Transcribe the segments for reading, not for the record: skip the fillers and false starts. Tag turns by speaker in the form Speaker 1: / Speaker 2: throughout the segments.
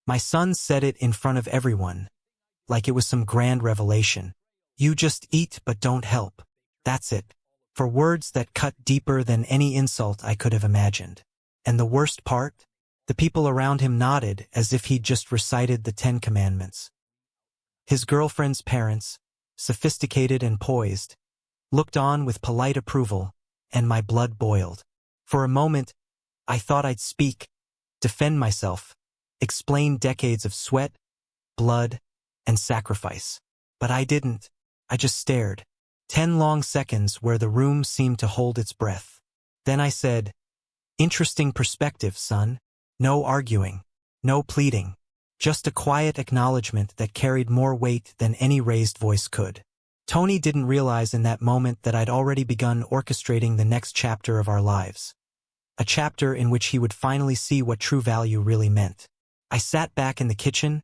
Speaker 1: My son said it in front of everyone, like it was some grand revelation. You just eat but don't help. That's it. For words that cut deeper than any insult I could have imagined. And the worst part? The people around him nodded as if he'd just recited the 10 Commandments. His girlfriend's parents, sophisticated and poised, looked on with polite approval, and my blood boiled. For a moment, I thought I'd speak, defend myself, explain decades of sweat, blood, and sacrifice. But I didn't. I just stared. 10 long seconds where the room seemed to hold its breath. Then I said, "Interesting perspective, son." No arguing, no pleading, just a quiet acknowledgement that carried more weight than any raised voice could. Tony didn't realize in that moment that I'd already begun orchestrating the next chapter of our lives. A chapter in which he would finally see what true value really meant. I sat back in the kitchen,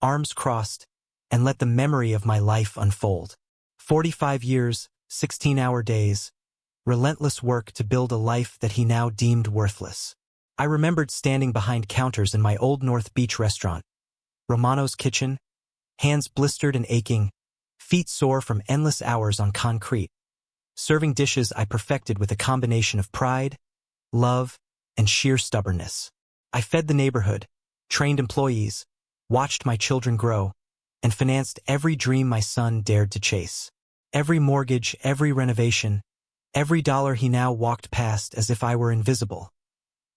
Speaker 1: arms crossed, and let the memory of my life unfold. 45 years, 16-hour days, relentless work to build a life that he now deemed worthless. I remembered standing behind counters in my old North Beach restaurant, Romano's Kitchen, hands blistered and aching, feet sore from endless hours on concrete, serving dishes I perfected with a combination of pride, love, and sheer stubbornness. I fed the neighborhood, trained employees, watched my children grow, and financed every dream my son dared to chase. Every mortgage, every renovation, every dollar he now walked past as if I were invisible.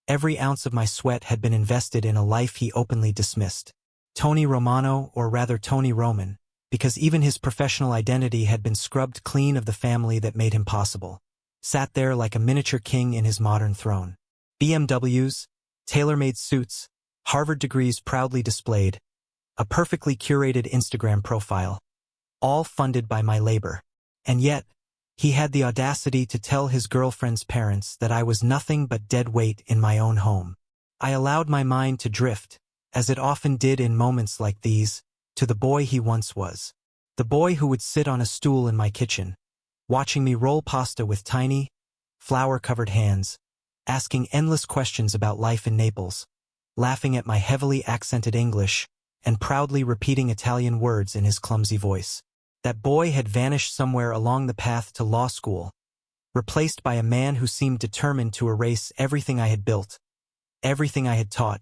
Speaker 1: Every ounce of my sweat had been invested in a life he openly dismissed. Tony Romano, or rather Tony Roman, because even his professional identity had been scrubbed clean of the family that made him possible, sat there like a miniature king in his modern throne. BMWs, tailor-made suits, Harvard degrees proudly displayed, a perfectly curated Instagram profile, all funded by my labor. And yet, he had the audacity to tell his girlfriend's parents that I was nothing but dead weight in my own home. I allowed my mind to drift, as it often did in moments like these, to the boy he once was. The boy who would sit on a stool in my kitchen, watching me roll pasta with tiny, flour-covered hands, asking endless questions about life in Naples, laughing at my heavily accented English, and proudly repeating Italian words in his clumsy voice. That boy had vanished somewhere along the path to law school, replaced by a man who seemed determined to erase everything I had built, everything I had taught,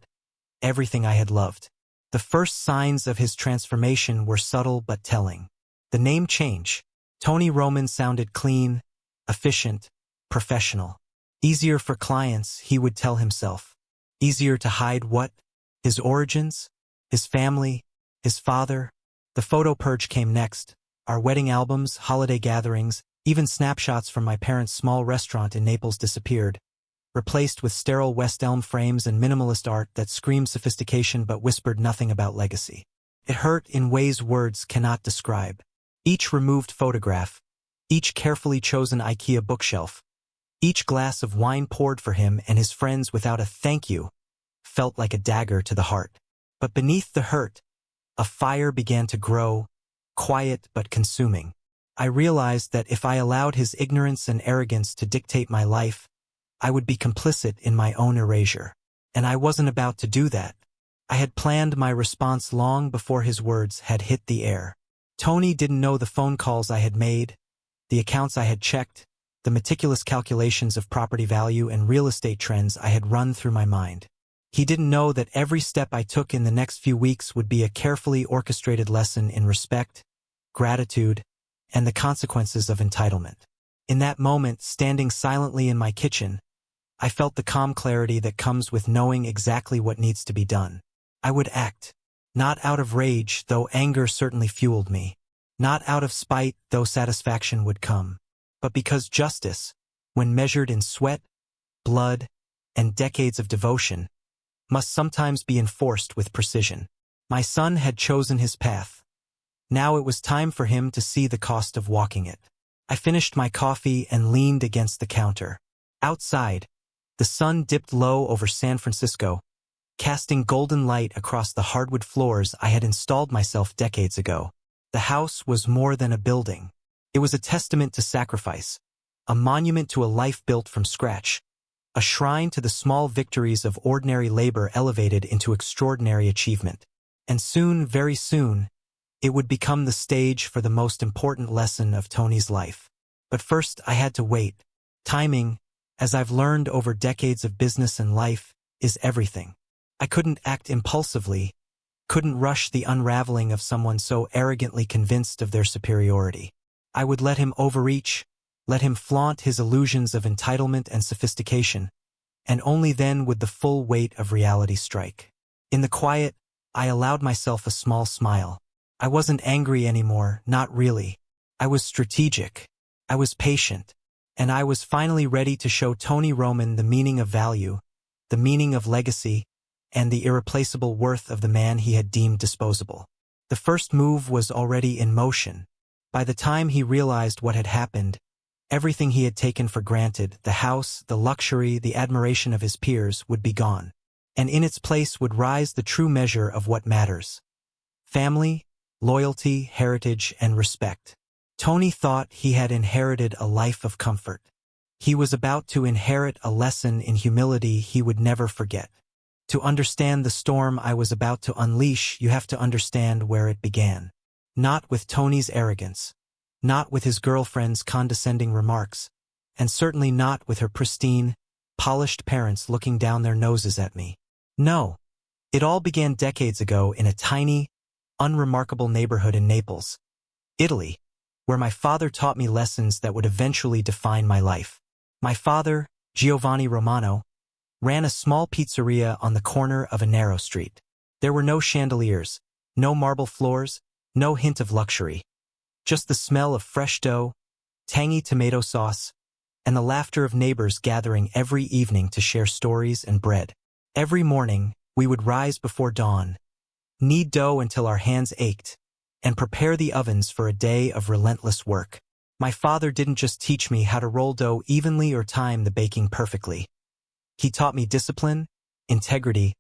Speaker 1: everything I had loved. The first signs of his transformation were subtle but telling. The name change. Tony Roman sounded clean, efficient, professional. Easier for clients, he would tell himself. Easier to hide what? His origins? His family? His father? The photo purge came next. Our wedding albums, holiday gatherings, even snapshots from my parents' small restaurant in Naples disappeared, replaced with sterile West Elm frames and minimalist art that screamed sophistication but whispered nothing about legacy. It hurt in ways words cannot describe. Each removed photograph, each carefully chosen IKEA bookshelf, each glass of wine poured for him and his friends without a thank you, felt like a dagger to the heart. But beneath the hurt, a fire began to grow, quiet but consuming. I realized that if I allowed his ignorance and arrogance to dictate my life, I would be complicit in my own erasure. And I wasn't about to do that. I had planned my response long before his words had hit the air. Tony didn't know the phone calls I had made, the accounts I had checked, the meticulous calculations of property value and real estate trends I had run through my mind. He didn't know that every step I took in the next few weeks would be a carefully orchestrated lesson in respect, gratitude, and the consequences of entitlement. In that moment, standing silently in my kitchen, I felt the calm clarity that comes with knowing exactly what needs to be done. I would act, not out of rage, though anger certainly fueled me, not out of spite, though satisfaction would come, but because justice, when measured in sweat, blood, and decades of devotion, must sometimes be enforced with precision. My son had chosen his path. Now it was time for him to see the cost of walking it. I finished my coffee and leaned against the counter. Outside, the sun dipped low over San Francisco, casting golden light across the hardwood floors I had installed myself decades ago. The house was more than a building. It was a testament to sacrifice, a monument to a life built from scratch, a shrine to the small victories of ordinary labor elevated into extraordinary achievement. And soon, very soon, it would become the stage for the most important lesson of Tony's life. But first, I had to wait. Timing, as I've learned over decades of business and life, is everything. I couldn't act impulsively, couldn't rush the unraveling of someone so arrogantly convinced of their superiority. I would let him overreach, let him flaunt his illusions of entitlement and sophistication, and only then would the full weight of reality strike. In the quiet, I allowed myself a small smile. I wasn't angry anymore, not really. I was strategic. I was patient. And I was finally ready to show Tony Roman the meaning of value, the meaning of legacy, and the irreplaceable worth of the man he had deemed disposable. The first move was already in motion. By the time he realized what had happened, everything he had taken for granted, the house, the luxury, the admiration of his peers, would be gone. And in its place would rise the true measure of what matters: family, loyalty, heritage, and respect. Tony thought he had inherited a life of comfort. He was about to inherit a lesson in humility he would never forget. To understand the storm I was about to unleash, you have to understand where it began. Not with Tony's arrogance, not with his girlfriend's condescending remarks, and certainly not with her pristine, polished parents looking down their noses at me. No, it all began decades ago in a tiny, unremarkable neighborhood in Naples, Italy, where my father taught me lessons that would eventually define my life. My father, Giovanni Romano, ran a small pizzeria on the corner of a narrow street. There were no chandeliers, no marble floors, no hint of luxury. Just the smell of fresh dough, tangy tomato sauce, and the laughter of neighbors gathering every evening to share stories and bread. Every morning, we would rise before dawn, knead dough until our hands ached, and prepare the ovens for a day of relentless work. My father didn't just teach me how to roll dough evenly or time the baking perfectly. He taught me discipline, integrity,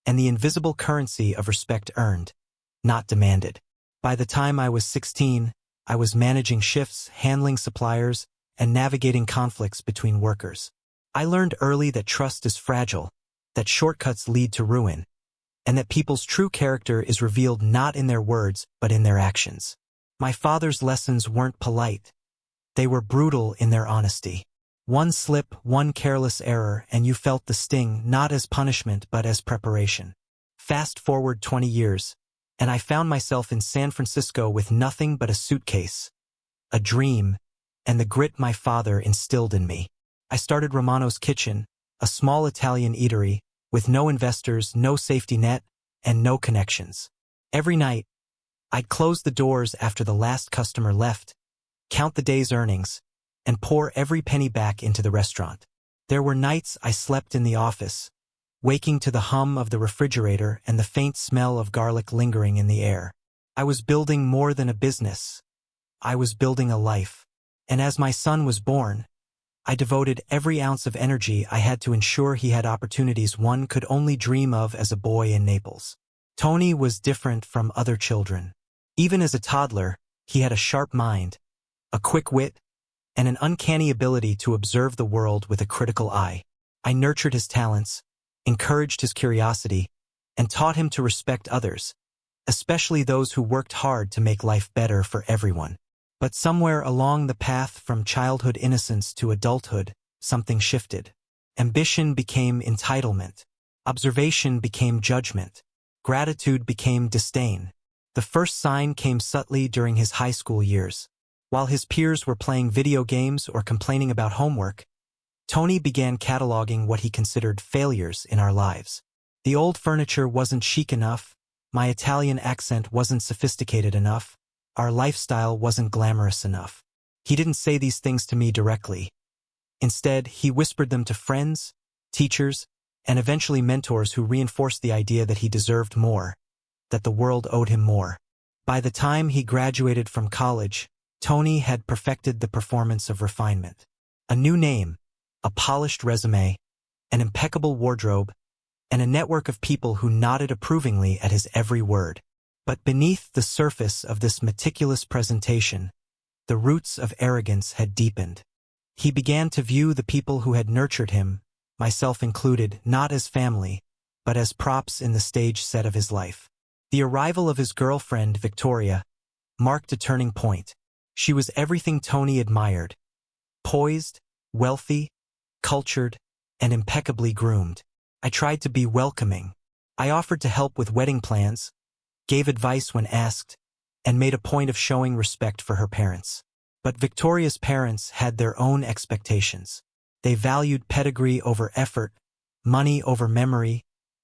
Speaker 1: and the invisible currency of respect earned, not demanded. By the time I was 16, I was managing shifts, handling suppliers, and navigating conflicts between workers. I learned early that trust is fragile, that shortcuts lead to ruin, and that people's true character is revealed not in their words but in their actions. My father's lessons weren't polite. They were brutal in their honesty. One slip, one careless error, and you felt the sting not as punishment but as preparation. Fast forward 20 years, and I found myself in San Francisco with nothing but a suitcase, a dream, and the grit my father instilled in me. I started Romano's Kitchen, a small Italian eatery, with no investors, no safety net, and no connections. Every night, I'd close the doors after the last customer left, count the day's earnings, and pour every penny back into the restaurant. There were nights I slept in the office, waking to the hum of the refrigerator and the faint smell of garlic lingering in the air. I was building more than a business. I was building a life. And as my son was born, I devoted every ounce of energy I had to ensure he had opportunities one could only dream of as a boy in Naples. Tony was different from other children. Even as a toddler, he had a sharp mind, a quick wit, and an uncanny ability to observe the world with a critical eye. I nurtured his talents, encouraged his curiosity, and taught him to respect others, especially those who worked hard to make life better for everyone. But somewhere along the path from childhood innocence to adulthood, something shifted. Ambition became entitlement. Observation became judgment. Gratitude became disdain. The first sign came subtly during his high school years. While his peers were playing video games or complaining about homework, Tony began cataloging what he considered failures in our lives. The old furniture wasn't chic enough, my Italian accent wasn't sophisticated enough, our lifestyle wasn't glamorous enough. He didn't say these things to me directly. Instead, he whispered them to friends, teachers, and eventually mentors who reinforced the idea that he deserved more, that the world owed him more. By the time he graduated from college, Tony had perfected the performance of refinement. A new name, a polished resume, an impeccable wardrobe, and a network of people who nodded approvingly at his every word. But beneath the surface of this meticulous presentation, the roots of arrogance had deepened. He began to view the people who had nurtured him, myself included, not as family, but as props in the stage set of his life. The arrival of his girlfriend, Victoria, marked a turning point. She was everything Tony admired: poised, wealthy, cultured, and impeccably groomed. I tried to be welcoming. I offered to help with wedding plans, gave advice when asked, and made a point of showing respect for her parents. But Victoria's parents had their own expectations. They valued pedigree over effort, money over memory,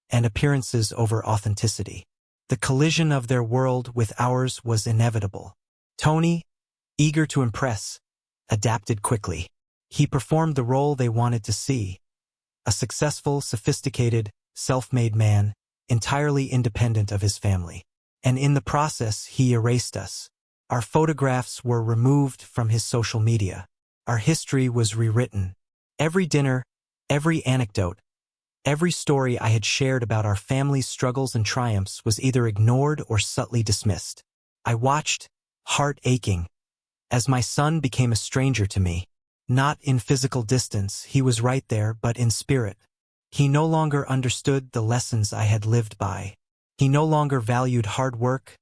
Speaker 1: and appearances over authenticity. The collision of their world with ours was inevitable. Tony, eager to impress, adapted quickly. He performed the role they wanted to see: a successful, sophisticated, self-made man, entirely independent of his family. And in the process, he erased us. Our photographs were removed from his social media. Our history was rewritten. Every dinner, every anecdote, every story I had shared about our family's struggles and triumphs was either ignored or subtly dismissed. I watched, heart aching, as my son became a stranger to me. Not in physical distance, he was right there, but in spirit. He no longer understood the lessons I had lived by. He no longer valued hard work,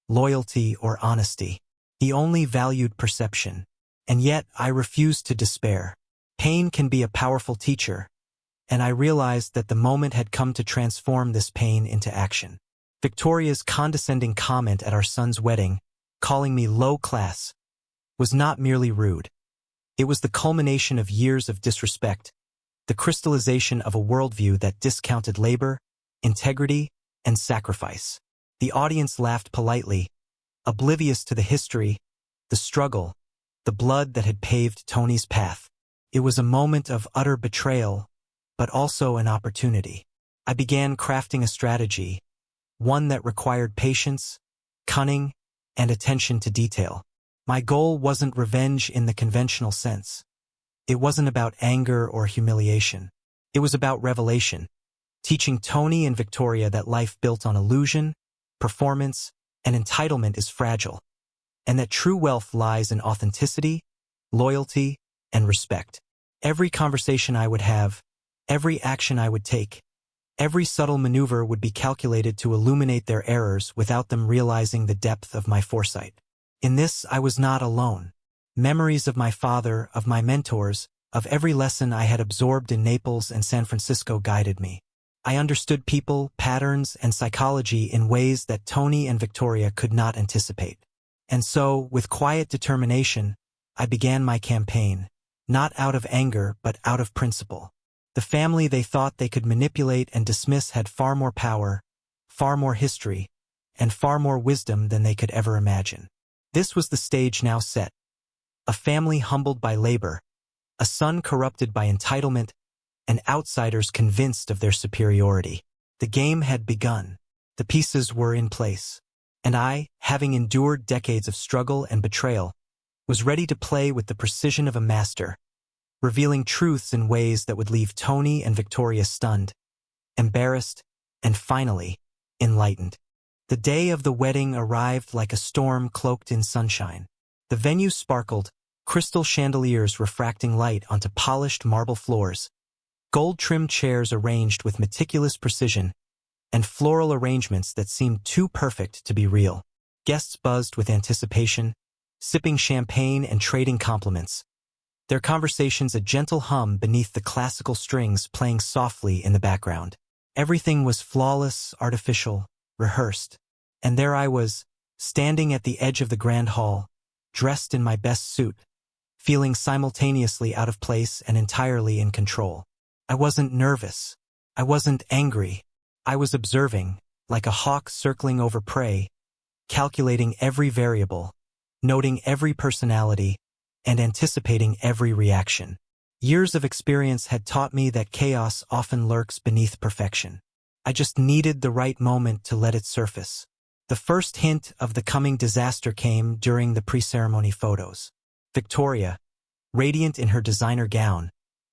Speaker 1: loyalty, or honesty. He only valued perception. And yet, I refused to despair. Pain can be a powerful teacher, and I realized that the moment had come to transform this pain into action. Victoria's condescending comment at our son's wedding, calling me low class, was not merely rude. It was the culmination of years of disrespect, the crystallization of a worldview that discounted labor, integrity, and sacrifice. The audience laughed politely, oblivious to the history, the struggle, the blood that had paved Tony's path. It was a moment of utter betrayal, but also an opportunity. I began crafting a strategy, one that required patience, cunning, and attention to detail. My goal wasn't revenge in the conventional sense. It wasn't about anger or humiliation. It was about revelation, teaching Tony and Victoria that life built on illusion, performance, and entitlement is fragile, and that true wealth lies in authenticity, loyalty, and respect. Every conversation I would have, every action I would take, every subtle maneuver would be calculated to illuminate their errors without them realizing the depth of my foresight. In this, I was not alone. Memories of my father, of my mentors, of every lesson I had absorbed in Naples and San Francisco guided me. I understood people, patterns, and psychology in ways that Tony and Victoria could not anticipate. And so, with quiet determination, I began my campaign, not out of anger but out of principle. The family they thought they could manipulate and dismiss had far more power, far more history, and far more wisdom than they could ever imagine. This was the stage now set. A family humbled by labor, a son corrupted by entitlement, and outsiders convinced of their superiority. The game had begun. The pieces were in place. And I, having endured decades of struggle and betrayal, was ready to play with the precision of a master, revealing truths in ways that would leave Tony and Victoria stunned, embarrassed, and finally, enlightened. The day of the wedding arrived like a storm cloaked in sunshine. The venue sparkled, crystal chandeliers refracting light onto polished marble floors, gold-trimmed chairs arranged with meticulous precision, and floral arrangements that seemed too perfect to be real. Guests buzzed with anticipation, sipping champagne and trading compliments, their conversations a gentle hum beneath the classical strings playing softly in the background. Everything was flawless, artificial, rehearsed, and there I was, standing at the edge of the grand hall, dressed in my best suit, feeling simultaneously out of place and entirely in control. I wasn't nervous. I wasn't angry. I was observing, like a hawk circling over prey, calculating every variable, noting every personality, and anticipating every reaction. Years of experience had taught me that chaos often lurks beneath perfection. I just needed the right moment to let it surface. The first hint of the coming disaster came during the pre-ceremony photos. Victoria, radiant in her designer gown,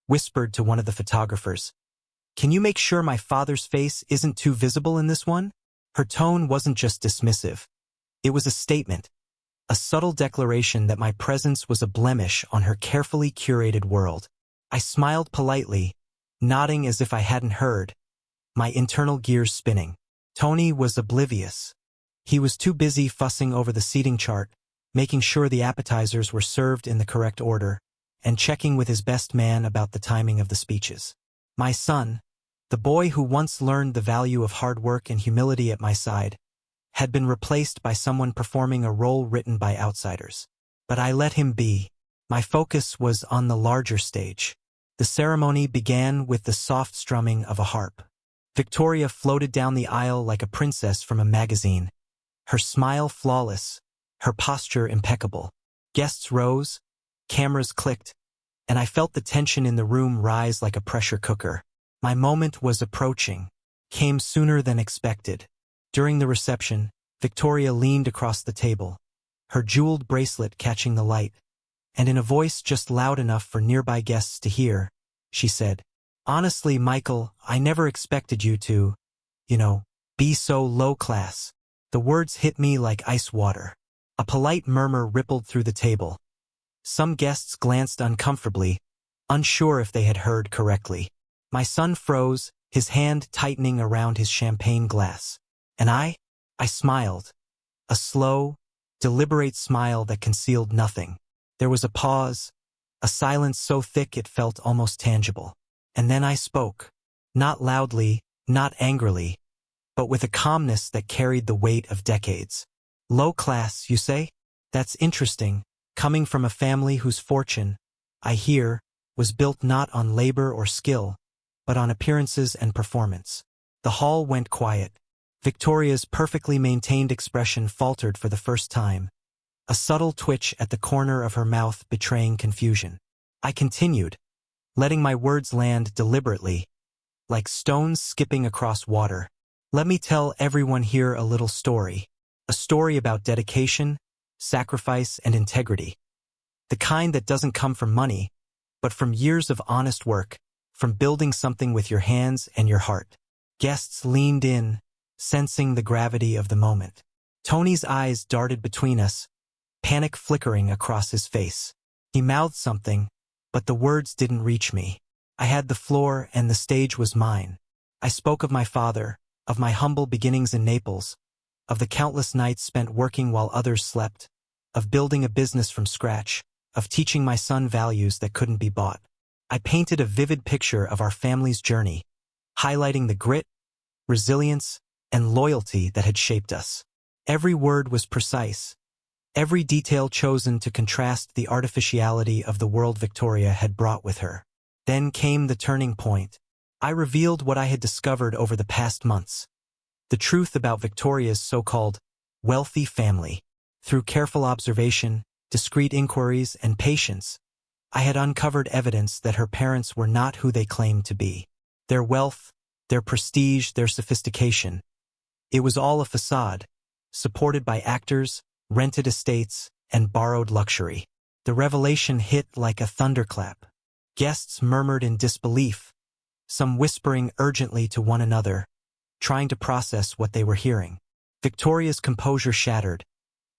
Speaker 1: whispered to one of the photographers, "Can you make sure my father's face isn't too visible in this one?" Her tone wasn't just dismissive. It was a statement, a subtle declaration that my presence was a blemish on her carefully curated world. I smiled politely, nodding as if I hadn't heard, my internal gears spinning. Tony was oblivious. He was too busy fussing over the seating chart, making sure the appetizers were served in the correct order, and checking with his best man about the timing of the speeches. My son, the boy who once learned the value of hard work and humility at my side, had been replaced by someone performing a role written by outsiders. But I let him be. My focus was on the larger stage. The ceremony began with the soft strumming of a harp. Victoria floated down the aisle like a princess from a magazine, her smile flawless, her posture impeccable. Guests rose, cameras clicked, and I felt the tension in the room rise like a pressure cooker. My moment was approaching, came sooner than expected. During the reception, Victoria leaned across the table, her jeweled bracelet catching the light, and in a voice just loud enough for nearby guests to hear, she said, "Honestly, Michael, I never expected you to, be so low class." The words hit me like ice water. A polite murmur rippled through the table. Some guests glanced uncomfortably, unsure if they had heard correctly. My son froze, his hand tightening around his champagne glass. And I smiled. A slow, deliberate smile that concealed nothing. There was a pause, a silence so thick it felt almost tangible. And then I spoke. Not loudly, not angrily, but with a calmness that carried the weight of decades. "Low class, you say? That's interesting, coming from a family whose fortune, I hear, was built not on labor or skill, but on appearances and performance." The hall went quiet. Victoria's perfectly maintained expression faltered for the first time, a subtle twitch at the corner of her mouth betraying confusion. I continued, letting my words land deliberately, like stones skipping across water. "Let me tell everyone here a little story. A story about dedication, sacrifice, and integrity. The kind that doesn't come from money, but from years of honest work, from building something with your hands and your heart." Guests leaned in, sensing the gravity of the moment. Tony's eyes darted between us, panic flickering across his face. He mouthed something, but the words didn't reach me. I had the floor and the stage was mine. I spoke of my father, of my humble beginnings in Naples, of the countless nights spent working while others slept, of building a business from scratch, of teaching my son values that couldn't be bought. I painted a vivid picture of our family's journey, highlighting the grit, resilience, and loyalty that had shaped us. Every word was precise, every detail chosen to contrast the artificiality of the world Victoria had brought with her. Then came the turning point. I revealed what I had discovered over the past months. The truth about Victoria's so-called wealthy family. Through careful observation, discreet inquiries, and patience, I had uncovered evidence that her parents were not who they claimed to be. Their wealth, their prestige, their sophistication. It was all a facade, supported by actors, rented estates, and borrowed luxury. The revelation hit like a thunderclap. Guests murmured in disbelief, some whispering urgently to one another, trying to process what they were hearing. Victoria's composure shattered,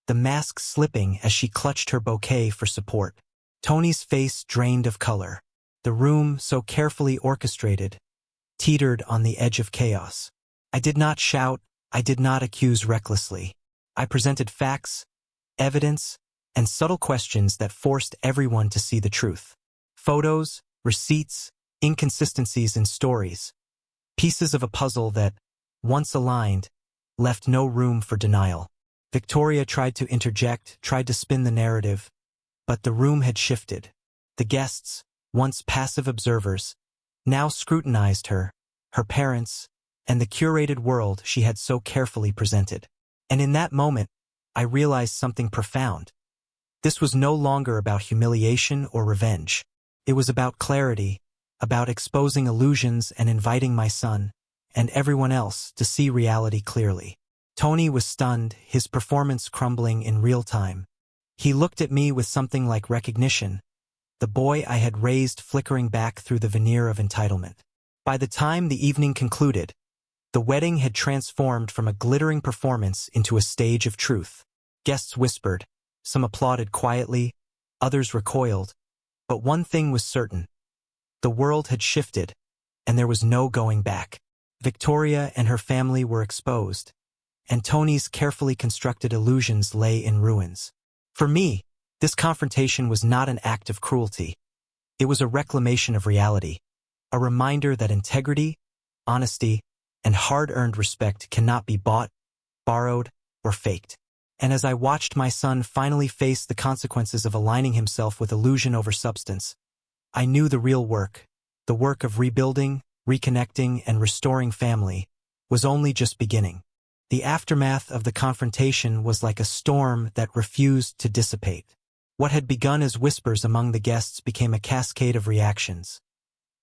Speaker 1: the mask slipping as she clutched her bouquet for support. Tony's face drained of color. The room, so carefully orchestrated, teetered on the edge of chaos. I did not shout, I did not accuse recklessly. I presented facts, evidence, and subtle questions that forced everyone to see the truth. Photos, receipts, inconsistencies in stories. Pieces of a puzzle that, once aligned, left no room for denial. Victoria tried to interject, tried to spin the narrative, but the room had shifted. The guests, once passive observers, now scrutinized her, her parents, and the curated world she had so carefully presented. And in that moment, I realized something profound. This was no longer about humiliation or revenge. It was about clarity, about exposing illusions and inviting my son, and everyone else, to see reality clearly. Tony was stunned, his performance crumbling in real time. He looked at me with something like recognition, the boy I had raised flickering back through the veneer of entitlement. By the time the evening concluded, the wedding had transformed from a glittering performance into a stage of truth. Guests whispered, some applauded quietly, others recoiled, but one thing was certain. The world had shifted, and there was no going back. Victoria and her family were exposed, and Tony's carefully constructed illusions lay in ruins. For me, this confrontation was not an act of cruelty. It was a reclamation of reality, a reminder that integrity, honesty, and hard-earned respect cannot be bought, borrowed, or faked. And as I watched my son finally face the consequences of aligning himself with illusion over substance, I knew the real work, the work of rebuilding, reconnecting, and restoring family, was only just beginning. The aftermath of the confrontation was like a storm that refused to dissipate. What had begun as whispers among the guests became a cascade of reactions.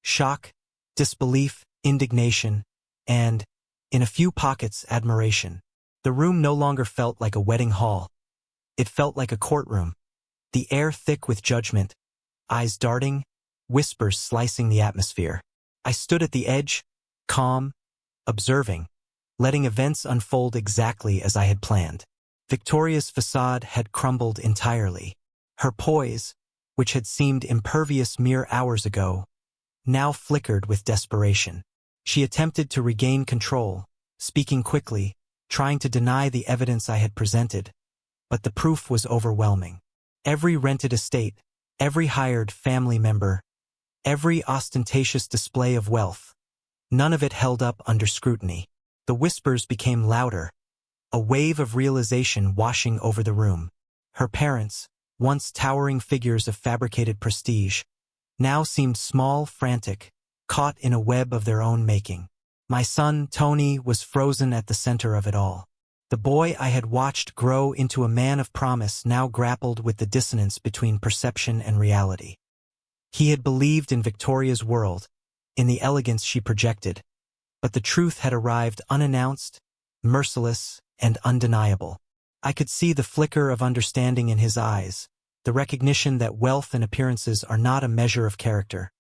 Speaker 1: Shock, disbelief, indignation, and, in a few pockets, admiration. The room no longer felt like a wedding hall. It felt like a courtroom, the air thick with judgment, eyes darting, whispers slicing the atmosphere. I stood at the edge, calm, observing, letting events unfold exactly as I had planned. Victoria's facade had crumbled entirely. Her poise, which had seemed impervious mere hours ago, now flickered with desperation. She attempted to regain control, speaking quickly, trying to deny the evidence I had presented, but the proof was overwhelming. Every rented estate, every hired family member, every ostentatious display of wealth, none of it held up under scrutiny. The whispers became louder, a wave of realization washing over the room. Her parents, once towering figures of fabricated prestige, now seemed small, frantic, caught in a web of their own making. My son, Tony, was frozen at the center of it all. The boy I had watched grow into a man of promise now grappled with the dissonance between perception and reality. He had believed in Victoria's world, in the elegance she projected, but the truth had arrived unannounced, merciless, and undeniable. I could see the flicker of understanding in his eyes, the recognition that wealth and appearances are not a measure of character,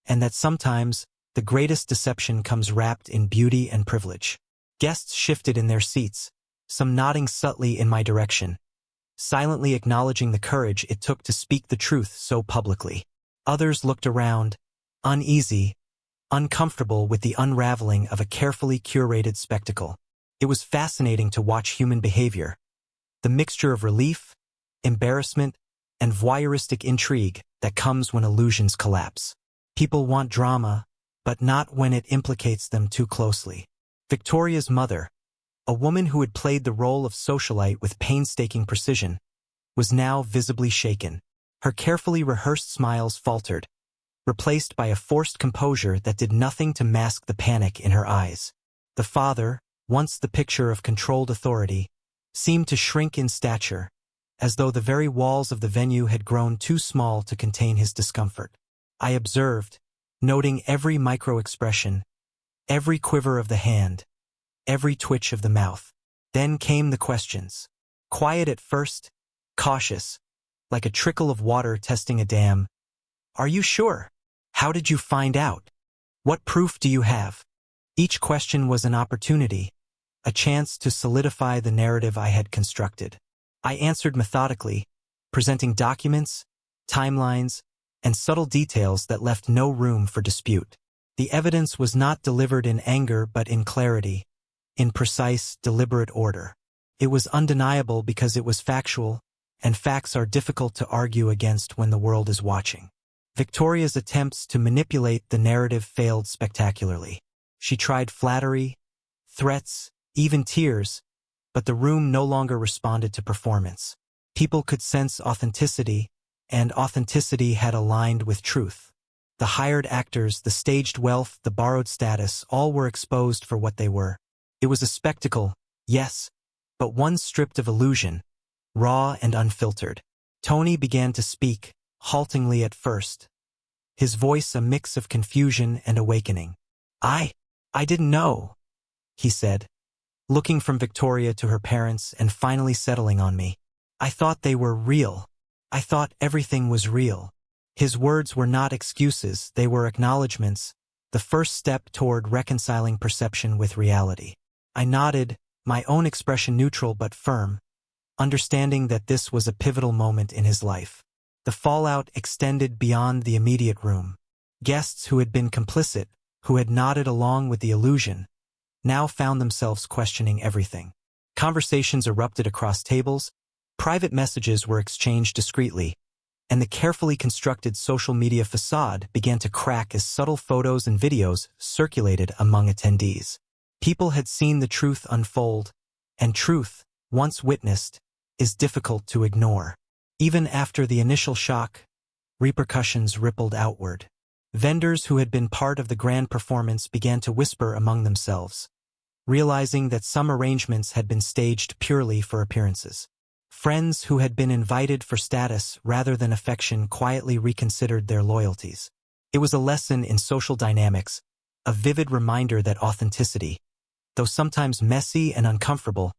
Speaker 1: and that sometimes the greatest deception comes wrapped in beauty and privilege. Guests shifted in their seats, some nodding subtly in my direction, silently acknowledging the courage it took to speak the truth so publicly. Others looked around, uneasy, uncomfortable with the unraveling of a carefully curated spectacle. It was fascinating to watch human behavior, the mixture of relief, embarrassment, and voyeuristic intrigue that comes when illusions collapse. People want drama, but not when it implicates them too closely. Victoria's mother, a woman who had played the role of socialite with painstaking precision, was now visibly shaken. Her carefully rehearsed smiles faltered, replaced by a forced composure that did nothing to mask the panic in her eyes. The father, once the picture of controlled authority, seemed to shrink in stature, as though the very walls of the venue had grown too small to contain his discomfort. I observed, noting every micro-expression, every quiver of the hand, every twitch of the mouth. Then came the questions. Quiet at first, cautious, like a trickle of water testing a dam. Are you sure? How did you find out? What proof do you have? Each question was an opportunity, a chance to solidify the narrative I had constructed. I answered methodically, presenting documents, timelines, and subtle details that left no room for dispute. The evidence was not delivered in anger but in clarity, in precise, deliberate order. It was undeniable because it was factual, and facts are difficult to argue against when the world is watching. Victoria's attempts to manipulate the narrative failed spectacularly. She tried flattery, threats, even tears, but the room no longer responded to performance. People could sense authenticity, and authenticity had aligned with truth. The hired actors, the staged wealth, the borrowed status, all were exposed for what they were. It was a spectacle, yes, but one stripped of illusion, raw and unfiltered. Tony began to speak, haltingly at first, his voice a mix of confusion and awakening. I didn't know, he said, looking from Victoria to her parents and finally settling on me. I thought they were real. I thought everything was real. His words were not excuses, they were acknowledgments, the first step toward reconciling perception with reality. I nodded, my own expression neutral but firm, understanding that this was a pivotal moment in his life. The fallout extended beyond the immediate room. Guests who had been complicit, who had nodded along with the illusion, now found themselves questioning everything. Conversations erupted across tables, private messages were exchanged discreetly, and the carefully constructed social media facade began to crack as subtle photos and videos circulated among attendees. People had seen the truth unfold, and truth, once witnessed, is difficult to ignore. Even after the initial shock, repercussions rippled outward. Vendors who had been part of the grand performance began to whisper among themselves, realizing that some arrangements had been staged purely for appearances. Friends who had been invited for status rather than affection quietly reconsidered their loyalties. It was a lesson in social dynamics, a vivid reminder that authenticity, though sometimes messy and uncomfortable,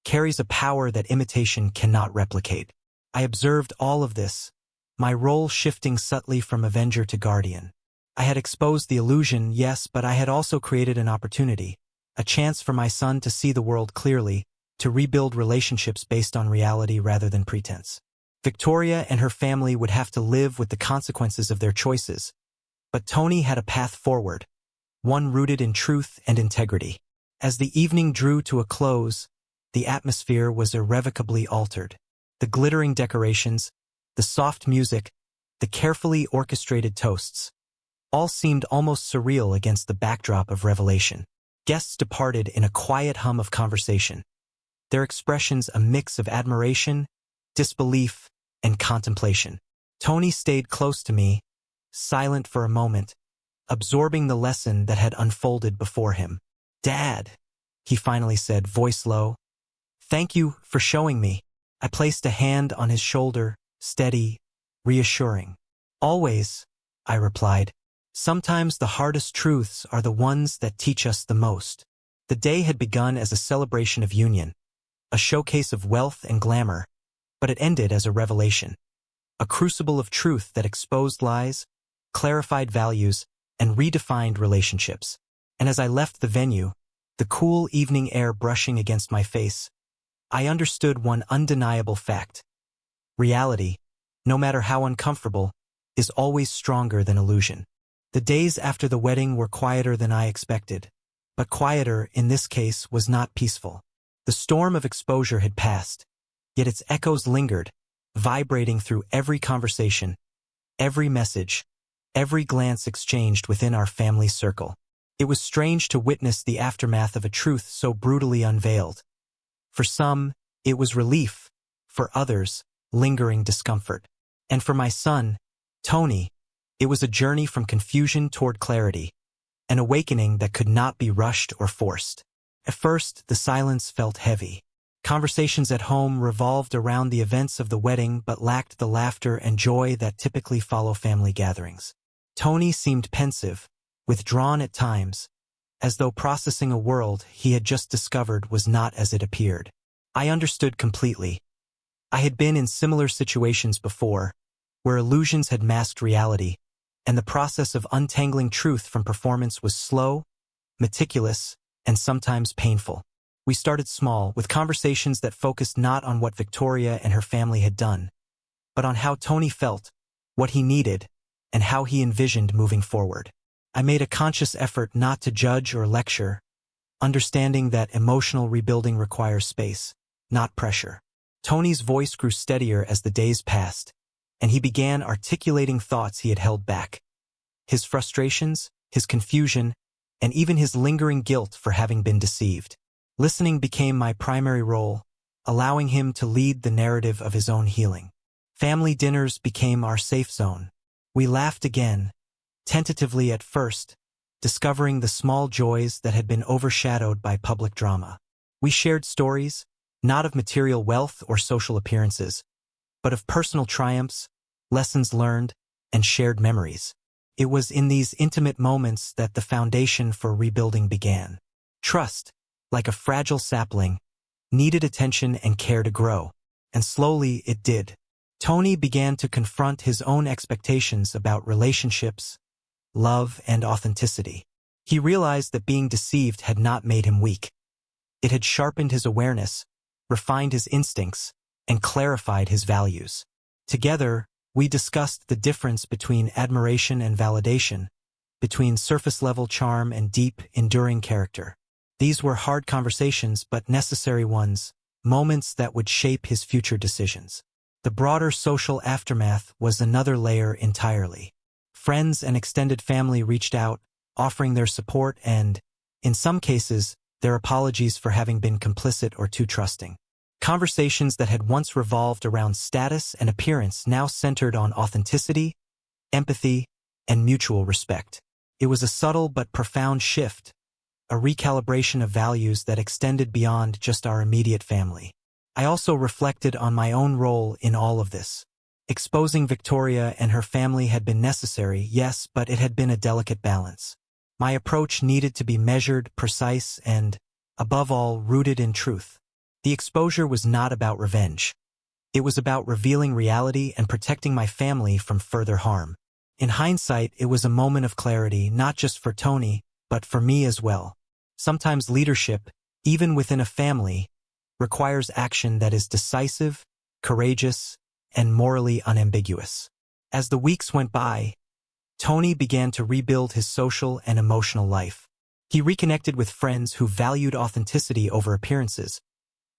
Speaker 1: carries a power that imitation cannot replicate. I observed all of this, my role shifting subtly from avenger to guardian. I had exposed the illusion, yes, but I had also created an opportunity, a chance for my son to see the world clearly, to rebuild relationships based on reality rather than pretense. Victoria and her family would have to live with the consequences of their choices, but Tony had a path forward, one rooted in truth and integrity. As the evening drew to a close, the atmosphere was irrevocably altered. The glittering decorations, the soft music, the carefully orchestrated toasts, all seemed almost surreal against the backdrop of revelation. Guests departed in a quiet hum of conversation, their expressions a mix of admiration, disbelief, and contemplation. Tony stayed close to me, silent for a moment, absorbing the lesson that had unfolded before him. "Dad," he finally said, voice low, "thank you for showing me." I placed a hand on his shoulder, steady, reassuring. "Always," I replied. "Sometimes the hardest truths are the ones that teach us the most." The day had begun as a celebration of union, a showcase of wealth and glamour, but it ended as a revelation, a crucible of truth that exposed lies, clarified values, and redefined relationships. And as I left the venue, the cool evening air brushing against my face, I understood one undeniable fact. Reality, no matter how uncomfortable, is always stronger than illusion. The days after the wedding were quieter than I expected, but quieter in this case was not peaceful. The storm of exposure had passed, yet its echoes lingered, vibrating through every conversation, every message, every glance exchanged within our family circle. It was strange to witness the aftermath of a truth so brutally unveiled. For some, it was relief, for others, lingering discomfort. And for my son, Tony, it was a journey from confusion toward clarity, an awakening that could not be rushed or forced. At first, the silence felt heavy. Conversations at home revolved around the events of the wedding but lacked the laughter and joy that typically follow family gatherings. Tony seemed pensive, withdrawn at times, as though processing a world he had just discovered was not as it appeared. I understood completely. I had been in similar situations before, where illusions had masked reality, and the process of untangling truth from performance was slow, meticulous, and sometimes painful. We started small, with conversations that focused not on what Victoria and her family had done, but on how Tony felt, what he needed, and how he envisioned moving forward. I made a conscious effort not to judge or lecture, understanding that emotional rebuilding requires space, not pressure. Tony's voice grew steadier as the days passed, and he began articulating thoughts he had held back. His frustrations, his confusion, and even his lingering guilt for having been deceived. Listening became my primary role, allowing him to lead the narrative of his own healing. Family dinners became our safe zone. We laughed again, tentatively at first, discovering the small joys that had been overshadowed by public drama. We shared stories, not of material wealth or social appearances, but of personal triumphs, lessons learned, and shared memories. It was in these intimate moments that the foundation for rebuilding began. Trust, like a fragile sapling, needed attention and care to grow, and slowly it did. Tony began to confront his own expectations about relationships, love, and authenticity. He realized that being deceived had not made him weak. It had sharpened his awareness, refined his instincts, and clarified his values. Together, we discussed the difference between admiration and validation, between surface-level charm and deep, enduring character. These were hard conversations but necessary ones, moments that would shape his future decisions. The broader social aftermath was another layer entirely. Friends and extended family reached out, offering their support and, in some cases, their apologies for having been complicit or too trusting. Conversations that had once revolved around status and appearance now centered on authenticity, empathy, and mutual respect. It was a subtle but profound shift, a recalibration of values that extended beyond just our immediate family. I also reflected on my own role in all of this. Exposing Victoria and her family had been necessary, yes, but it had been a delicate balance. My approach needed to be measured, precise, and, above all, rooted in truth. The exposure was not about revenge. It was about revealing reality and protecting my family from further harm. In hindsight, it was a moment of clarity, not just for Tony, but for me as well. Sometimes leadership, even within a family, requires action that is decisive, courageous, and morally unambiguous. As the weeks went by, Tony began to rebuild his social and emotional life. He reconnected with friends who valued authenticity over appearances,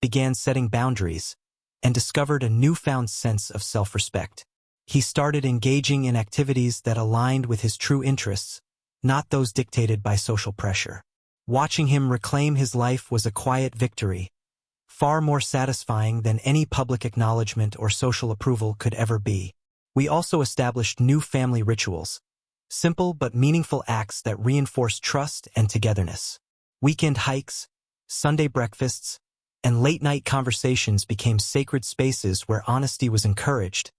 Speaker 1: began setting boundaries, and discovered a newfound sense of self-respect. He started engaging in activities that aligned with his true interests, not those dictated by social pressure. Watching him reclaim his life was a quiet victory, far more satisfying than any public acknowledgement or social approval could ever be. We also established new family rituals, simple but meaningful acts that reinforced trust and togetherness. Weekend hikes, Sunday breakfasts, and late-night conversations became sacred spaces where honesty was encouraged,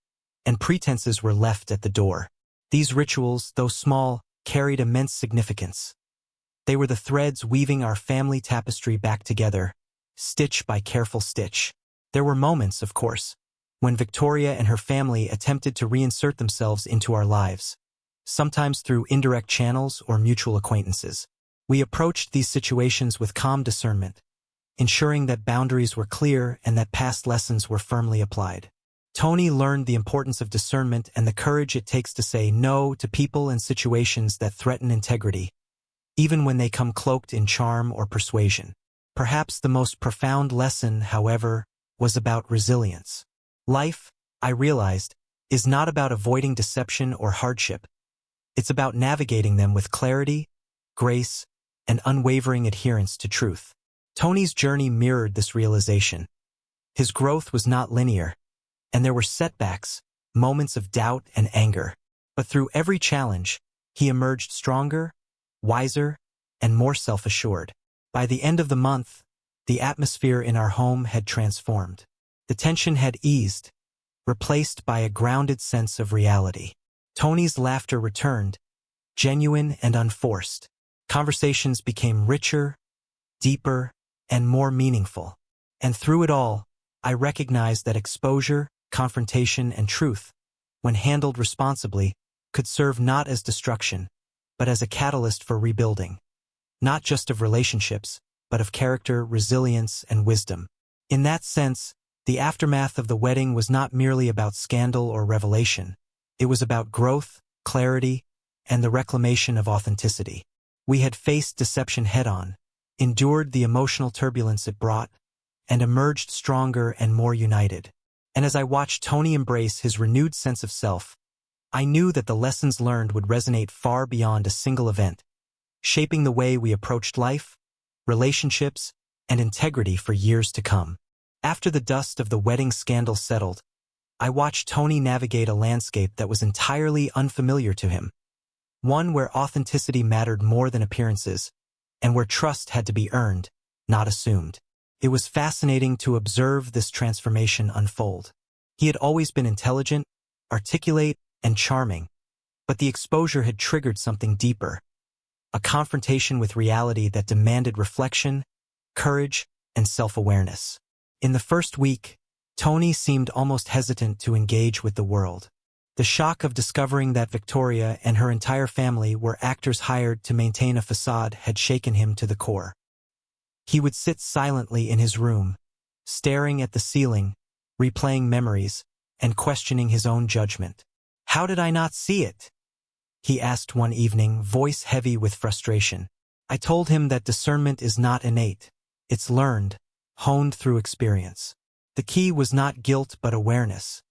Speaker 1: and pretenses were left at the door. These rituals, though small, carried immense significance. They were the threads weaving our family tapestry back together, stitch by careful stitch. There were moments, of course, when Victoria and her family attempted to reinsert themselves into our lives, sometimes through indirect channels or mutual acquaintances. We approached these situations with calm discernment, ensuring that boundaries were clear and that past lessons were firmly applied. Tony learned the importance of discernment and the courage it takes to say no to people and situations that threaten integrity, even when they come cloaked in charm or persuasion. Perhaps the most profound lesson, however, was about resilience. Life, I realized, is not about avoiding deception or hardship. It's about navigating them with clarity, grace, and unwavering adherence to truth. Tony's journey mirrored this realization. His growth was not linear, and there were setbacks, moments of doubt and anger. But through every challenge, he emerged stronger, wiser, and more self-assured. By the end of the month, the atmosphere in our home had transformed. The tension had eased, replaced by a grounded sense of reality. Tony's laughter returned, genuine and unforced. Conversations became richer, deeper, and more meaningful. And through it all, I recognized that exposure, confrontation, and truth, when handled responsibly, could serve not as destruction, but as a catalyst for rebuilding, not just of relationships, but of character, resilience, and wisdom. In that sense, the aftermath of the wedding was not merely about scandal or revelation. It was about growth, clarity, and the reclamation of authenticity. We had faced deception head-on, endured the emotional turbulence it brought, and emerged stronger and more united. And as I watched Tony embrace his renewed sense of self, I knew that the lessons learned would resonate far beyond a single event, shaping the way we approached life, relationships, and integrity for years to come. After the dust of the wedding scandal settled, I watched Tony navigate a landscape that was entirely unfamiliar to him, one where authenticity mattered more than appearances, and where trust had to be earned, not assumed. It was fascinating to observe this transformation unfold. He had always been intelligent, articulate, and charming, but the exposure had triggered something deeper, a confrontation with reality that demanded reflection, courage, and self-awareness. In the first week, Tony seemed almost hesitant to engage with the world. The shock of discovering that Victoria and her entire family were actors hired to maintain a facade had shaken him to the core. He would sit silently in his room, staring at the ceiling, replaying memories, and questioning his own judgment. How did I not see it? he asked one evening, voice heavy with frustration. I told him that discernment is not innate. It's learned, honed through experience. The key was not guilt but awareness,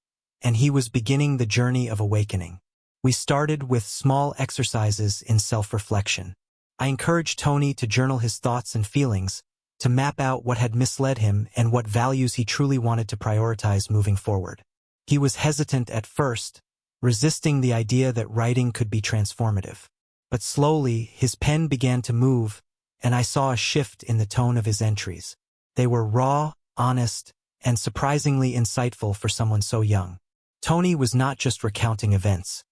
Speaker 1: and he was beginning the journey of awakening. We started with small exercises in self-reflection. I encouraged Tony to journal his thoughts and feelings, to map out what had misled him and what values he truly wanted to prioritize moving forward. He was hesitant at first, resisting the idea that writing could be transformative. But slowly, his pen began to move, and I saw a shift in the tone of his entries. They were raw, honest, and surprisingly insightful for someone so young. Tony was not just recounting events.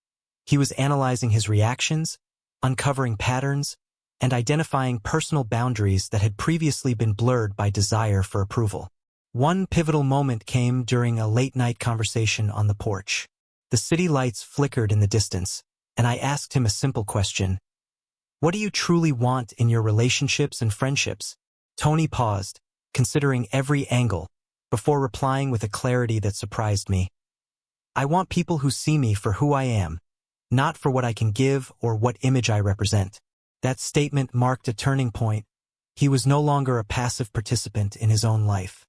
Speaker 1: He was analyzing his reactions, uncovering patterns, and identifying personal boundaries that had previously been blurred by desire for approval. One pivotal moment came during a late-night conversation on the porch. The city lights flickered in the distance, and I asked him a simple question. What do you truly want in your relationships and friendships? Tony paused, considering every angle, before replying with a clarity that surprised me. I want people who see me for who I am, not for what I can give or what image I represent. That statement marked a turning point. He was no longer a passive participant in his own life.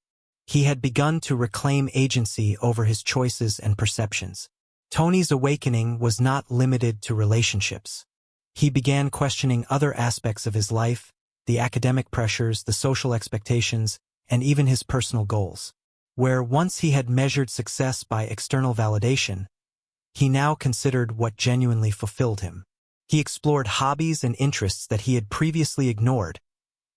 Speaker 1: He had begun to reclaim agency over his choices and perceptions. Tony's awakening was not limited to relationships. He began questioning other aspects of his life, the academic pressures, the social expectations, and even his personal goals. Where once he had measured success by external validation, he now considered what genuinely fulfilled him. He explored hobbies and interests that he had previously ignored,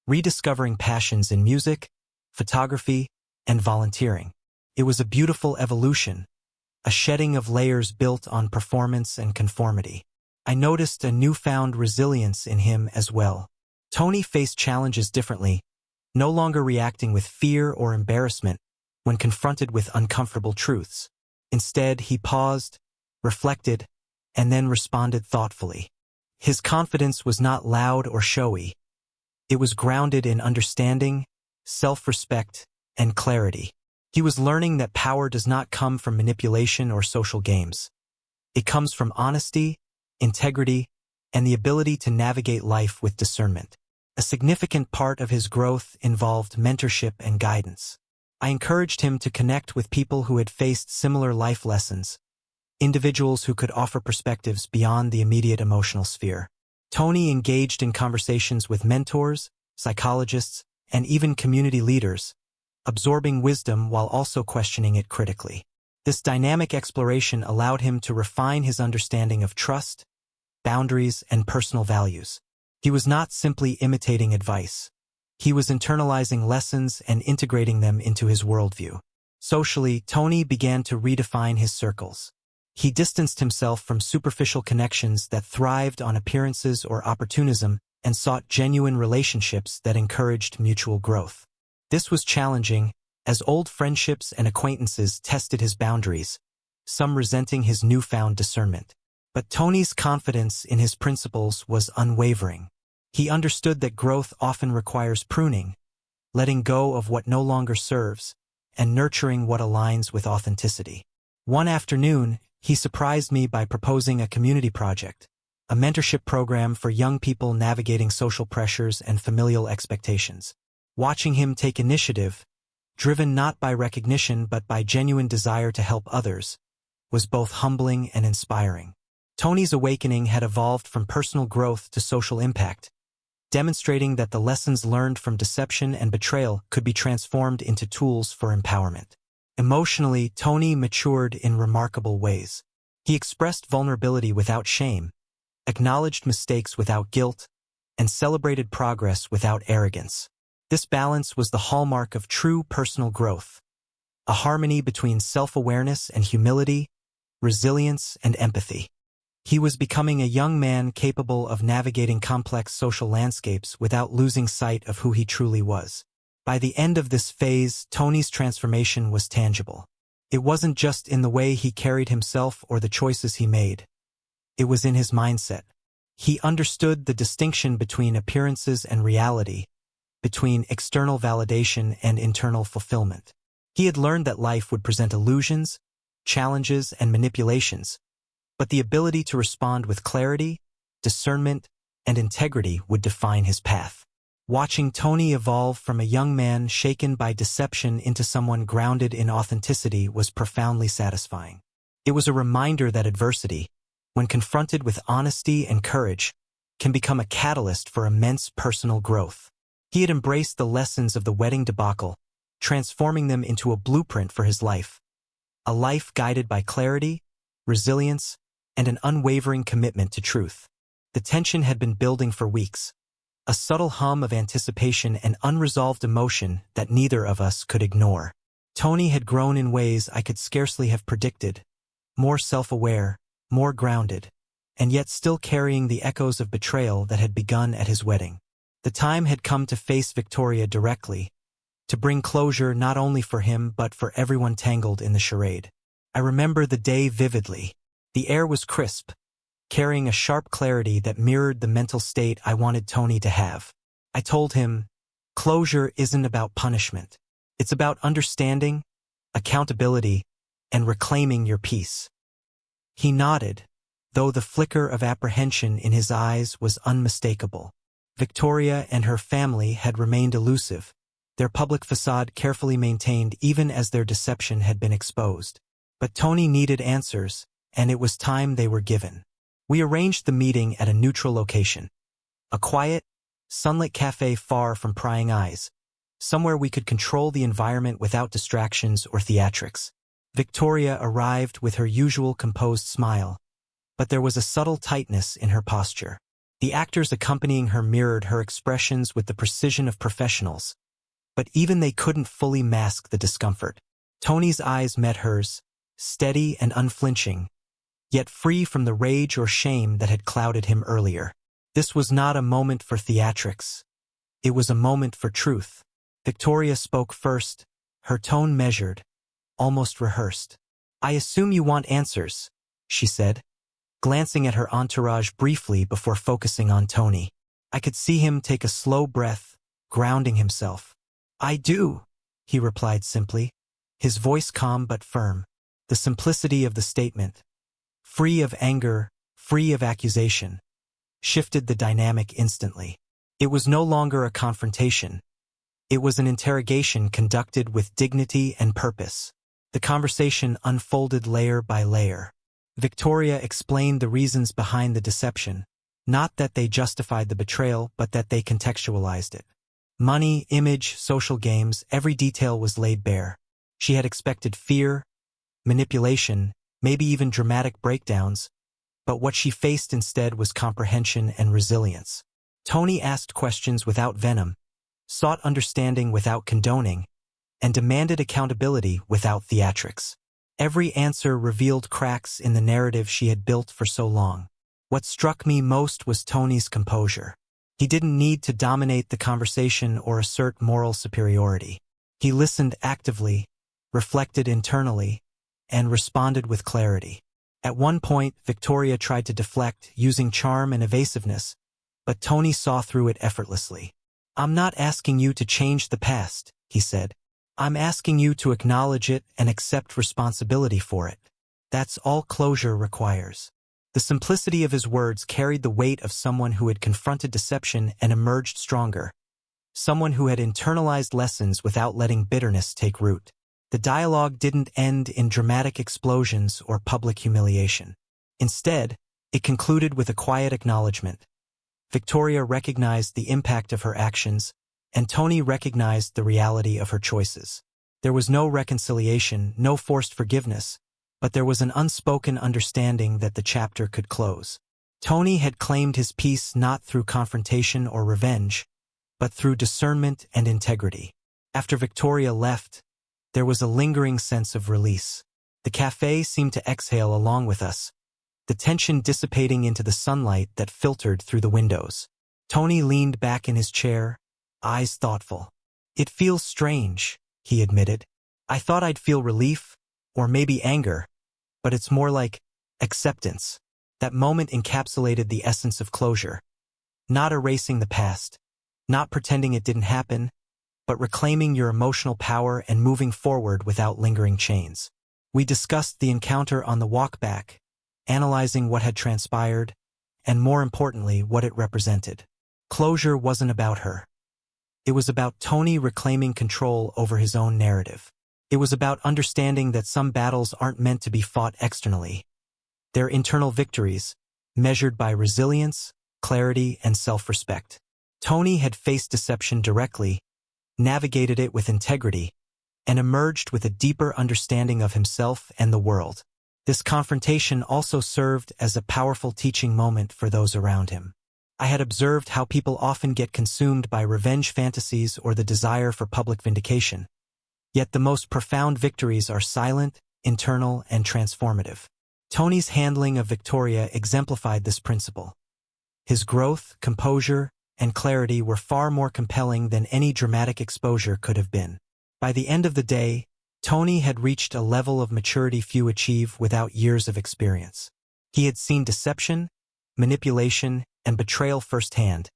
Speaker 1: rediscovering passions in music, photography, and volunteering. It was a beautiful evolution, a shedding of layers built on performance and conformity. I noticed a newfound resilience in him as well. Tony faced challenges differently, no longer reacting with fear or embarrassment when confronted with uncomfortable truths. Instead, he paused, reflected, and then responded thoughtfully. His confidence was not loud or showy. It was grounded in understanding, self-respect, and clarity. He was learning that power does not come from manipulation or social games. It comes from honesty, integrity, and the ability to navigate life with discernment. A significant part of his growth involved mentorship and guidance. I encouraged him to connect with people who had faced similar life lessons, individuals who could offer perspectives beyond the immediate emotional sphere. Tony engaged in conversations with mentors, psychologists, and even community leaders, absorbing wisdom while also questioning it critically. This dynamic exploration allowed him to refine his understanding of trust, boundaries, and personal values. He was not simply imitating advice. He was internalizing lessons and integrating them into his worldview. Socially, Tony began to redefine his circles. He distanced himself from superficial connections that thrived on appearances or opportunism and sought genuine relationships that encouraged mutual growth. This was challenging, as old friendships and acquaintances tested his boundaries, some resenting his newfound discernment. But Tony's confidence in his principles was unwavering. He understood that growth often requires pruning, letting go of what no longer serves, and nurturing what aligns with authenticity. One afternoon, he surprised me by proposing a community project, a mentorship program for young people navigating social pressures and familial expectations. Watching him take initiative, driven not by recognition but by genuine desire to help others, was both humbling and inspiring. Tony's awakening had evolved from personal growth to social impact, demonstrating that the lessons learned from deception and betrayal could be transformed into tools for empowerment. Emotionally, Tony matured in remarkable ways. He expressed vulnerability without shame, acknowledged mistakes without guilt, and celebrated progress without arrogance. This balance was the hallmark of true personal growth, a harmony between self-awareness and humility, resilience and empathy. He was becoming a young man capable of navigating complex social landscapes without losing sight of who he truly was. By the end of this phase, Tony's transformation was tangible. It wasn't just in the way he carried himself or the choices he made. It was in his mindset. He understood the distinction between appearances and reality, between external validation and internal fulfillment. He had learned that life would present illusions, challenges, and manipulations, but the ability to respond with clarity, discernment, and integrity would define his path. Watching Tony evolve from a young man shaken by deception into someone grounded in authenticity was profoundly satisfying. It was a reminder that adversity, when confronted with honesty and courage, can become a catalyst for immense personal growth. He had embraced the lessons of the wedding debacle, transforming them into a blueprint for his life. A life guided by clarity, resilience, and an unwavering commitment to truth. The tension had been building for weeks, a subtle hum of anticipation and unresolved emotion that neither of us could ignore. Tony had grown in ways I could scarcely have predicted, more self-aware, more grounded, and yet still carrying the echoes of betrayal that had begun at his wedding. The time had come to face Victoria directly, to bring closure not only for him but for everyone tangled in the charade. I remember the day vividly. The air was crisp, carrying a sharp clarity that mirrored the mental state I wanted Tony to have. I told him, closure isn't about punishment. It's about understanding, accountability, and reclaiming your peace. He nodded, though the flicker of apprehension in his eyes was unmistakable. Victoria and her family had remained elusive, their public facade carefully maintained even as their deception had been exposed. But Tony needed answers, and it was time they were given. We arranged the meeting at a neutral location. A quiet, sunlit cafe far from prying eyes, somewhere we could control the environment without distractions or theatrics. Victoria arrived with her usual composed smile, but there was a subtle tightness in her posture. The actors accompanying her mirrored her expressions with the precision of professionals, but even they couldn't fully mask the discomfort. Tony's eyes met hers, steady and unflinching, yet free from the rage or shame that had clouded him earlier. This was not a moment for theatrics. It was a moment for truth. Victoria spoke first, her tone measured, almost rehearsed. "I assume you want answers," she said, glancing at her entourage briefly before focusing on Tony. I could see him take a slow breath, grounding himself. "I do," he replied simply, his voice calm but firm. The simplicity of the statement, free of anger, free of accusation, shifted the dynamic instantly. It was no longer a confrontation. It was an interrogation conducted with dignity and purpose. The conversation unfolded layer by layer. Victoria explained the reasons behind the deception, not that they justified the betrayal, but that they contextualized it. Money, image, social games, every detail was laid bare. She had expected fear, manipulation, maybe even dramatic breakdowns, but what she faced instead was comprehension and resilience. Tony asked questions without venom, sought understanding without condoning, and demanded accountability without theatrics. Every answer revealed cracks in the narrative she had built for so long. What struck me most was Tony's composure. He didn't need to dominate the conversation or assert moral superiority. He listened actively, reflected internally, and responded with clarity. At one point, Victoria tried to deflect, using charm and evasiveness, but Tony saw through it effortlessly. "I'm not asking you to change the past," he said. "I'm asking you to acknowledge it and accept responsibility for it. That's all closure requires." The simplicity of his words carried the weight of someone who had confronted deception and emerged stronger, someone who had internalized lessons without letting bitterness take root. The dialogue didn't end in dramatic explosions or public humiliation. Instead, it concluded with a quiet acknowledgement. Victoria recognized the impact of her actions, and Tony recognized the reality of her choices. There was no reconciliation, no forced forgiveness, but there was an unspoken understanding that the chapter could close. Tony had claimed his peace not through confrontation or revenge, but through discernment and integrity. After Victoria left, there was a lingering sense of release. The cafe seemed to exhale along with us, the tension dissipating into the sunlight that filtered through the windows. Tony leaned back in his chair, eyes thoughtful. "It feels strange," he admitted. "I thought I'd feel relief, or maybe anger, but it's more like acceptance." That moment encapsulated the essence of closure. Not erasing the past, not pretending it didn't happen, but reclaiming your emotional power and moving forward without lingering chains. We discussed the encounter on the walk back, analyzing what had transpired, and more importantly, what it represented. Closure wasn't about her. It was about Tony reclaiming control over his own narrative. It was about understanding that some battles aren't meant to be fought externally. They're internal victories, measured by resilience, clarity, and self-respect. Tony had faced deception directly, navigated it with integrity, and emerged with a deeper understanding of himself and the world. This confrontation also served as a powerful teaching moment for those around him. I had observed how people often get consumed by revenge fantasies or the desire for public vindication. Yet the most profound victories are silent, internal, and transformative. Tony's handling of Victoria exemplified this principle. His growth, composure, and clarity were far more compelling than any dramatic exposure could have been. By the end of the day, Tony had reached a level of maturity few achieve without years of experience. He had seen deception, manipulation, and betrayal firsthand,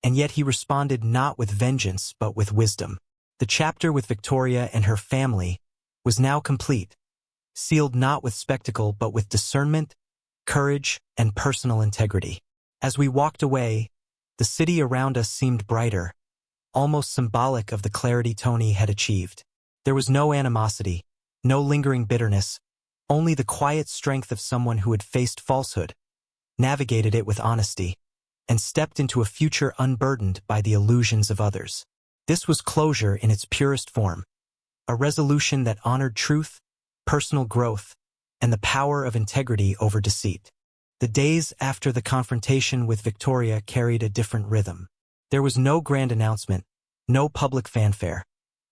Speaker 1: and yet he responded not with vengeance but with wisdom. The chapter with Victoria and her family was now complete, sealed not with spectacle but with discernment, courage, and personal integrity. As we walked away, the city around us seemed brighter, almost symbolic of the clarity Tony had achieved. There was no animosity, no lingering bitterness, only the quiet strength of someone who had faced falsehood, navigated it with honesty, and stepped into a future unburdened by the illusions of others. This was closure in its purest form, a resolution that honored truth, personal growth, and the power of integrity over deceit. The days after the confrontation with Victoria carried a different rhythm. There was no grand announcement, no public fanfare,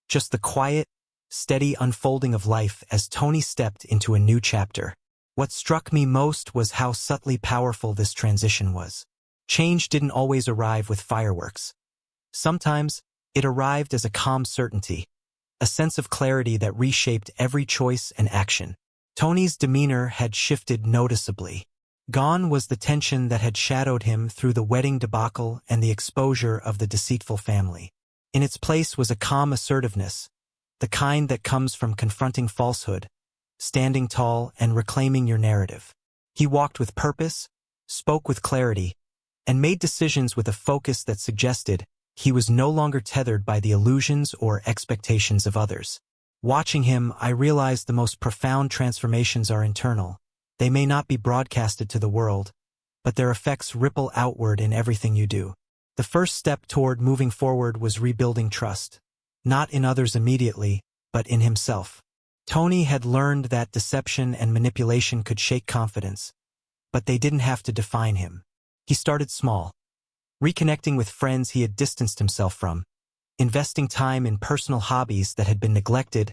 Speaker 1: just the quiet, steady unfolding of life as Tony stepped into a new chapter. What struck me most was how subtly powerful this transition was. Change didn't always arrive with fireworks. Sometimes, it arrived as a calm certainty, a sense of clarity that reshaped every choice and action. Tony's demeanor had shifted noticeably. Gone was the tension that had shadowed him through the wedding debacle and the exposure of the deceitful family. In its place was a calm assertiveness, the kind that comes from confronting falsehood, standing tall and reclaiming your narrative. He walked with purpose, spoke with clarity, and made decisions with a focus that suggested he was no longer tethered by the illusions or expectations of others. Watching him, I realized the most profound transformations are internal. They may not be broadcasted to the world, but their effects ripple outward in everything you do. The first step toward moving forward was rebuilding trust, not in others immediately, but in himself. Tony had learned that deception and manipulation could shake confidence, but they didn't have to define him. He started small, reconnecting with friends he had distanced himself from, investing time in personal hobbies that had been neglected,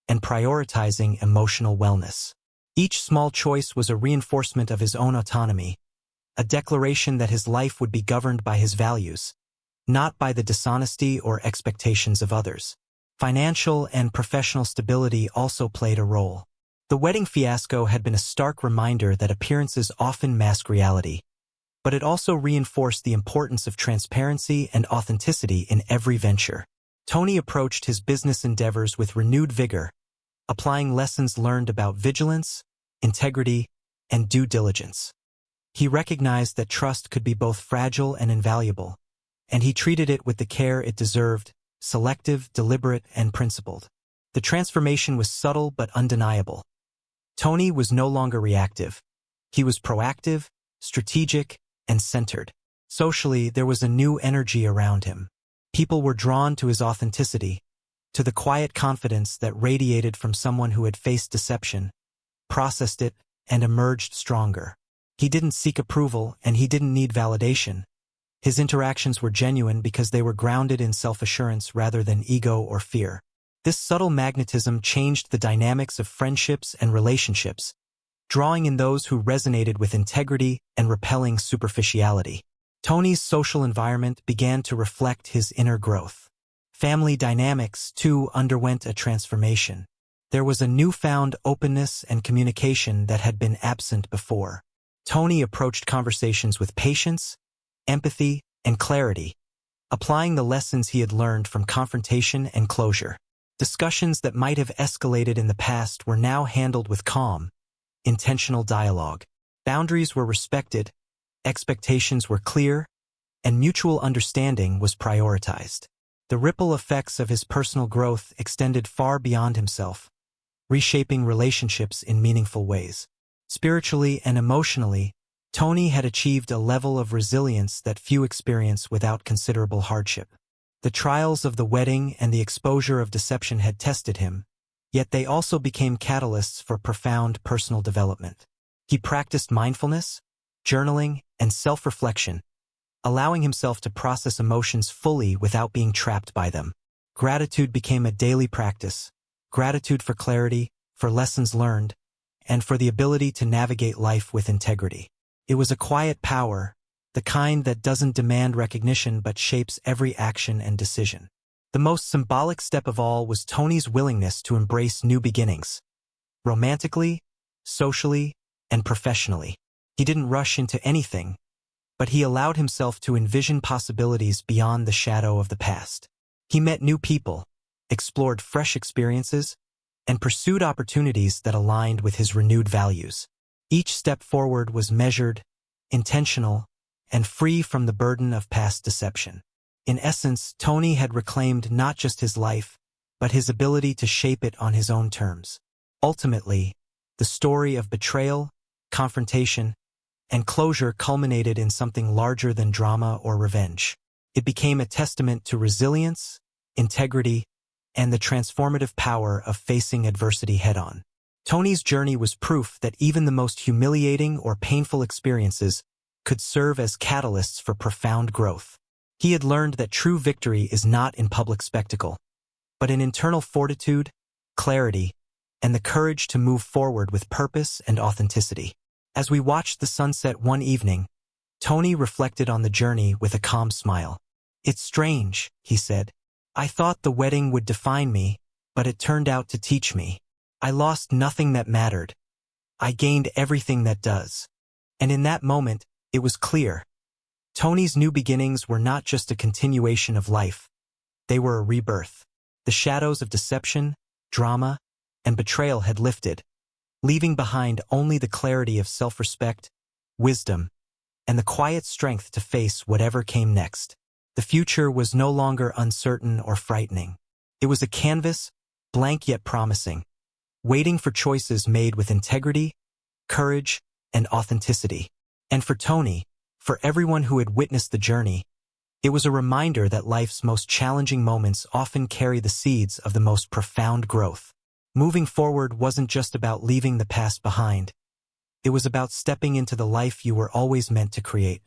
Speaker 1: and prioritizing emotional wellness. Each small choice was a reinforcement of his own autonomy, a declaration that his life would be governed by his values, not by the dishonesty or expectations of others. Financial and professional stability also played a role. The wedding fiasco had been a stark reminder that appearances often mask reality, but it also reinforced the importance of transparency and authenticity in every venture. Tony approached his business endeavors with renewed vigor, applying lessons learned about vigilance, integrity, and due diligence. He recognized that trust could be both fragile and invaluable, and he treated it with the care it deserved, selective, deliberate, and principled. The transformation was subtle but undeniable. Tony was no longer reactive. He was proactive, strategic, and centered. Socially, there was a new energy around him. People were drawn to his authenticity, to the quiet confidence that radiated from someone who had faced deception, processed it, and emerged stronger. He didn't seek approval, and he didn't need validation. His interactions were genuine because they were grounded in self-assurance rather than ego or fear. This subtle magnetism changed the dynamics of friendships and relationships, drawing in those who resonated with integrity and repelling superficiality. Tony's social environment began to reflect his inner growth. Family dynamics, too, underwent a transformation. There was a newfound openness and communication that had been absent before. Tony approached conversations with patience, empathy, and clarity, applying the lessons he had learned from confrontation and closure. Discussions that might have escalated in the past were now handled with calm, intentional dialogue. Boundaries were respected, expectations were clear, and mutual understanding was prioritized. The ripple effects of his personal growth extended far beyond himself, reshaping relationships in meaningful ways. Spiritually and emotionally, Tony had achieved a level of resilience that few experience without considerable hardship. The trials of the wedding and the exposure of deception had tested him, yet they also became catalysts for profound personal development. He practiced mindfulness, journaling, and self-reflection, allowing himself to process emotions fully without being trapped by them. Gratitude became a daily practice, gratitude for clarity, for lessons learned, and for the ability to navigate life with integrity. It was a quiet power, the kind that doesn't demand recognition but shapes every action and decision. The most symbolic step of all was Tony's willingness to embrace new beginnings, romantically, socially, and professionally. He didn't rush into anything, but he allowed himself to envision possibilities beyond the shadow of the past. He met new people, explored fresh experiences, and pursued opportunities that aligned with his renewed values. Each step forward was measured, intentional, and free from the burden of past deception. In essence, Tony had reclaimed not just his life, but his ability to shape it on his own terms. Ultimately, the story of betrayal, confrontation, and closure culminated in something larger than drama or revenge. It became a testament to resilience, integrity, and the transformative power of facing adversity head-on. Tony's journey was proof that even the most humiliating or painful experiences could serve as catalysts for profound growth. He had learned that true victory is not in public spectacle, but in internal fortitude, clarity, and the courage to move forward with purpose and authenticity. As we watched the sunset one evening, Tony reflected on the journey with a calm smile. "It's strange," he said. "I thought the wedding would define me, but it turned out to teach me. I lost nothing that mattered. I gained everything that does." And in that moment, it was clear. Tony's new beginnings were not just a continuation of life. They were a rebirth. The shadows of deception, drama, and betrayal had lifted, leaving behind only the clarity of self-respect, wisdom, and the quiet strength to face whatever came next. The future was no longer uncertain or frightening. It was a canvas, blank yet promising, waiting for choices made with integrity, courage, and authenticity. And for Tony, for everyone who had witnessed the journey, it was a reminder that life's most challenging moments often carry the seeds of the most profound growth. Moving forward wasn't just about leaving the past behind. It was about stepping into the life you were always meant to create.